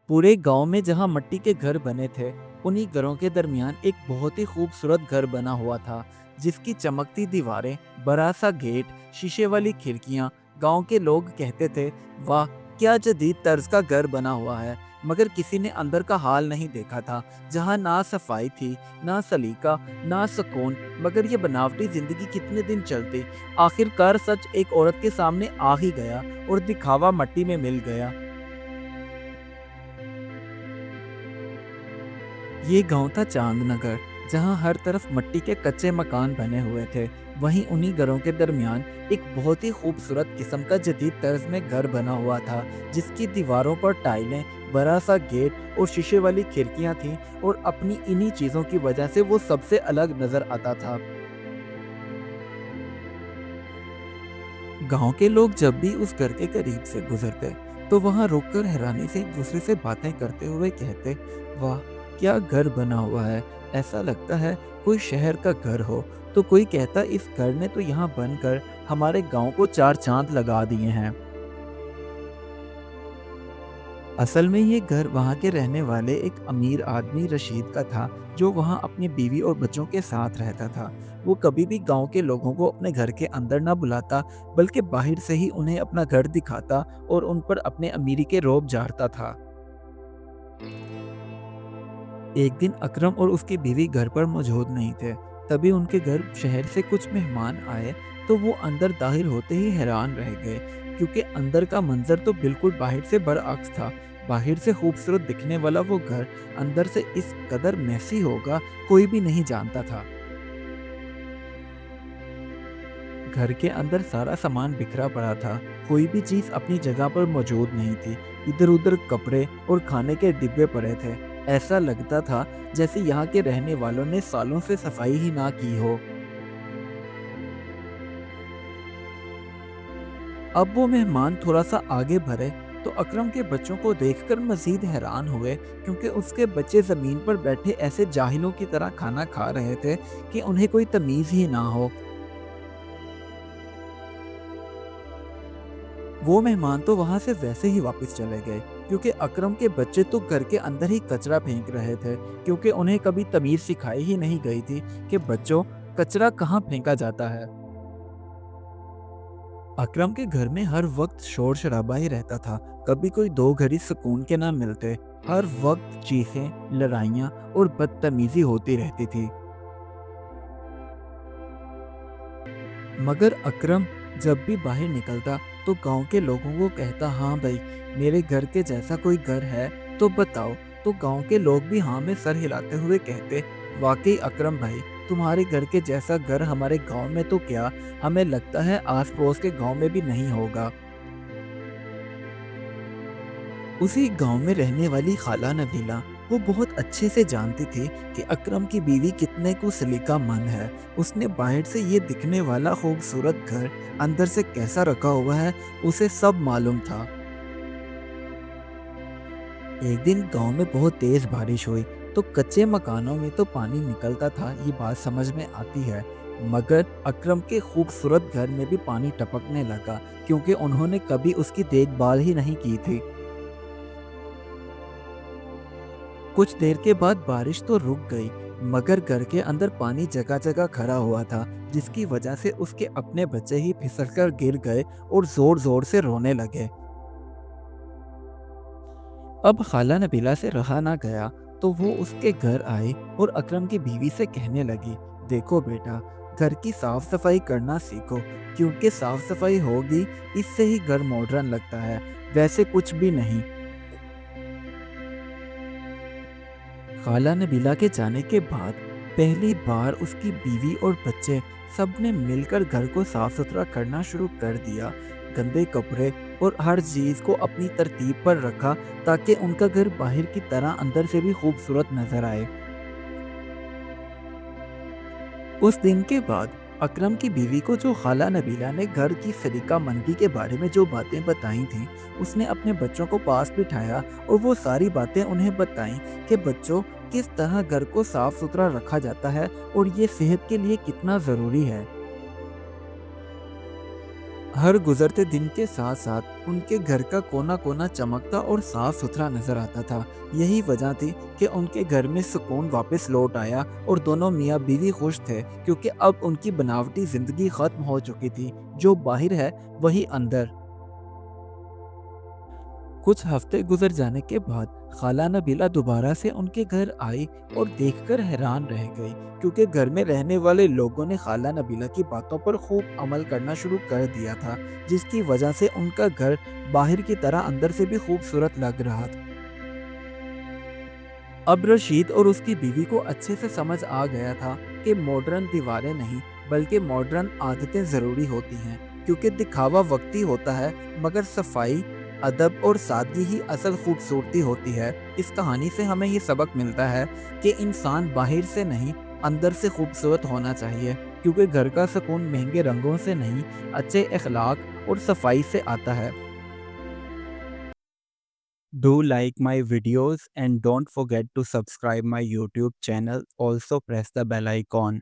पूरे गांव में जहां मिट्टी के घर बने थे, उन्हीं घरों के दरमियान एक बहुत ही खूबसूरत घर बना हुआ था, जिसकी चमकती दीवारें, बड़ा सा गेट, शीशे वाली खिड़कियां। गांव के लोग कहते थे, वाह, क्या जदीद तर्ज का घर बना हुआ है। मगर किसी ने अंदर का हाल नहीं देखा था, जहां ना सफाई थी, ना सलीका, ना सुकून। मगर ये बनावटी जिंदगी कितने दिन चलती। आखिरकार सच एक औरत के सामने आ ही गया और दिखावा मट्टी में मिल गया। ये गांव था चांदनगर, जहां हर तरफ मिट्टी के कच्चे मकान बने हुए थे। वहीं उन्हीं घरों के दरमियान एक बहुत ही खूबसूरत किस्म का जदीद तर्ज में घर बना हुआ था, जिसकी दीवारों पर टाइलें, बड़ा सा गेट और शीशे वाली खिड़कियां थीं। और अपनी इन्हीं चीजों की वजह से वो सबसे अलग नजर आता था। गांव के लोग जब भी उस घर के करीब से गुजरते, तो वहां रुककर हैरानी से एक दूसरे से बातें करते हुए कहते, वाह, क्या घर बना हुआ है। ऐसा लगता है कोई शहर का घर हो। तो कोई कहता, इस घर ने तो यहाँ बनकर हमारे गांव को चार चांद लगा दिए हैं। असल में ये घर वहाँ के रहने वाले एक अमीर आदमी रशीद का था, जो वहाँ अपनी बीवी और बच्चों के साथ रहता था। वो कभी भी गांव के लोगों को अपने घर के अंदर ना बुलाता, बल्कि बाहर से ही उन्हें अपना घर दिखाता और उन पर अपने अमीरी के रोब झाड़ता था। एक दिन अकरम और उसकी बीवी घर पर मौजूद नहीं थे। तभी उनके घर शहर से कुछ मेहमान आए, तो वो अंदर दाखिल होते ही हैरान रह गए, क्योंकि अंदर का मंजर तो बिल्कुल बाहर से बरअक्स था। बाहर से खूबसूरत दिखने वाला वो घर अंदर से इस कदर मैसी होगा, कोई भी नहीं जानता था। घर के अंदर सारा सामान बिखरा पड़ा था, कोई भी चीज अपनी जगह पर मौजूद नहीं थी। इधर उधर कपड़े और खाने के डिब्बे पड़े थे। ऐसा लगता था जैसे यहाँ के रहने वालों ने सालों से सफाई ही ना की हो। अब वो मेहमान थोड़ा सा आगे बढ़े, तो अकरम के बच्चों को देखकर मजीद हैरान हुए, क्योंकि उसके बच्चे जमीन पर बैठे ऐसे जाहिलों की तरह खाना खा रहे थे कि उन्हें कोई तमीज ही ना हो। वो मेहमान तो वहां से वैसे ही वापस चले गए, क्योंकि अकरम के बच्चे तो घर के अंदर ही कचरा फेंक रहे थे, क्योंकि उन्हें कभी तमीज सिखाई ही नहीं गई थी कि बच्चों, कचरा कहाँ फेंका जाता है। अकरम के घर में हर वक्त शोर शराबा ही रहता था। कभी कोई दो घड़ी सुकून के ना मिलते। हर वक्त चीखें, लड़ाइयाँ और बदतमीजी होती रहती थी। मगर अकरम जब भी बाहर निकलता, तो गांव के लोगों को कहता, हाँ भाई, मेरे घर के जैसा कोई घर है तो बताओ। तो गांव के लोग भी हाँ में सर हिलाते हुए कहते, वाकई अकरम भाई, तुम्हारे घर के जैसा घर हमारे गांव में तो क्या, हमें लगता है आस पड़ोस के गांव में भी नहीं होगा। उसी गांव में रहने वाली खाला नबीला, वो बहुत अच्छे से जानती थी कि अकरम की बीवी कितने को सलीकामंद है। उसने बाहर से ये दिखने वाला खूबसूरत घर अंदर से कैसा रखा हुआ है, उसे सब मालूम था। एक दिन गांव में बहुत तेज बारिश हुई, तो कच्चे मकानों में तो पानी निकलता था, ये बात समझ में आती है। मगर अकरम के खूबसूरत घर में भी पानी टपकने लगा, क्योंकि उन्होंने कभी उसकी देखभाल ही नहीं की थी। कुछ देर के बाद बारिश तो रुक गई, मगर घर के अंदर पानी जगह जगह खड़ा हुआ था, जिसकी वजह से उसके अपने बच्चे ही फिसलकर गिर गए और जोर जोर से रोने लगे। अब खाला नबीला से रहा ना गया, तो वो उसके घर आई और अकरम की बीवी से कहने लगी, देखो बेटा, घर की साफ सफाई करना सीखो, क्योंकि साफ सफाई होगी, इससे ही घर मॉडर्न लगता है, वैसे कुछ भी नहीं। खाला नबीला के जाने के बाद पहली बार उसकी बीवी और बच्चे सबने मिलकर घर को साफ सुथरा करना शुरू कर दिया। गंदे कपड़े और हर चीज को अपनी तरतीब पर रखा, ताकि उनका घर बाहर की तरह अंदर से भी खूबसूरत नजर आए। उस दिन के बाद अकरम की बीवी को जो खाला नबीला ने घर की सलीका मंदी के बारे में जो बातें बताई थीं, उसने अपने बच्चों को पास बिठाया और वो सारी बातें उन्हें बताईं कि बच्चों, किस तरह घर को साफ सुथरा रखा जाता है और ये सेहत के लिए कितना ज़रूरी है। हर गुजरते दिन के साथ साथ उनके घर का कोना कोना चमकता और साफ सुथरा नजर आता था। यही वजह थी कि उनके घर में सुकून वापस लौट आया और दोनों मियाँ बीवी खुश थे, क्योंकि अब उनकी बनावटी जिंदगी खत्म हो चुकी थी। जो बाहर है वही अंदर। कुछ हफ्ते गुजर जाने के बाद खाला नबीला दोबारा से उनके घर आई और देखकर हैरान रह गई, क्योंकि घर में रहने वाले लोगों ने खाला नबीला की बातों पर खूब अमल करना शुरू कर दिया था, जिसकी वजह से उनका घर बाहर की तरह अंदर से भी खूबसूरत लग रहा था। अब रशीद और उसकी बीवी को अच्छे से समझ आ गया था कि मॉडर्न दीवारें नहीं बल्कि मॉडर्न आदतें ज़रूरी होती हैं, क्योंकि दिखावा वक्ती होता है मगर सफाई, अदब और सादगी ही असल खूबसूरती होती है। इस कहानी से हमें ये सबक मिलता है कि इंसान बाहर से नहीं अंदर से खूबसूरत होना चाहिए, क्योंकि घर का सुकून महंगे रंगों से नहीं, अच्छे अखलाक और सफाई से आता है। Do like my videos and don't forget to subscribe my YouTube channel. Also press the bell icon.